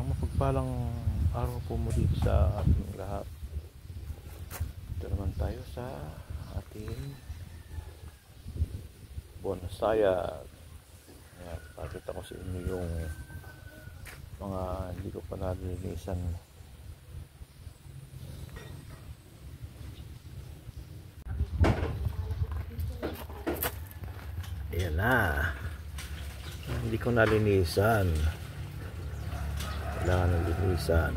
Isang mapagpalang araw po muli sa ating lahat. Ito naman tayo sa ating bonsaya. Ayan, pakita ko sa inyo yung mga hindi ko pa nalilinisan. Ayan na. Hindi ko nalinisan. Kailangan ng linisan.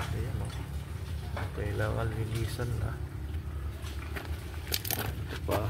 Ayan o. Kailangan linisan na. Ito pa.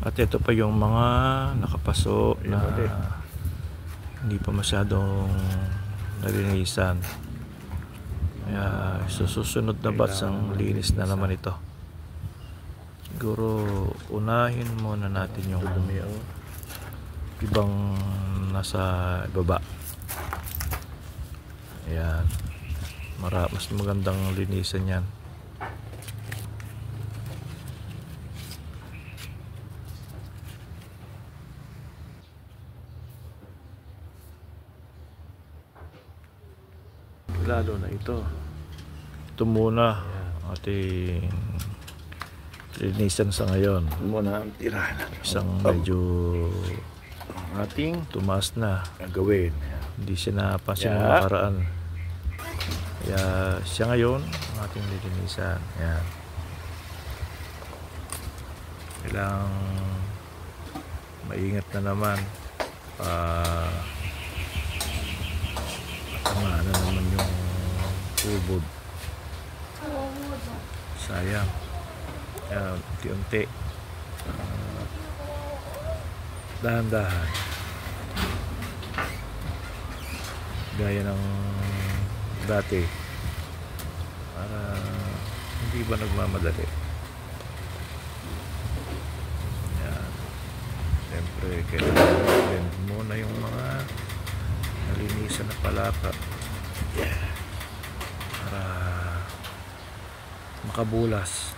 At ito pa yung mga nakapaso na hindi pa masyadong nalinisan. Kaya susunod na batch ang linis na naman ito. Siguro unahin muna natin yung ibang nasa ibaba. Ayan. Mas magandang linisan yan. Lalo na ito muna ating linisan sa ngayon. Muna ang tirahan natin. Isang medyo ating tumaas na gawin. hindi siya napansin ng nakaraan, kaya siya ngayon ang ating lilinisan. Ayan. Kailangang maingat na naman. Tama na naman yung ubod. Sayang. Kaya unti-unti, dahan-dahan, gaya ng dati, para hindi ba nagmamadali. Yan. Siyempre kailangan blend muna yung mga nalinisan na palaka para makabulas.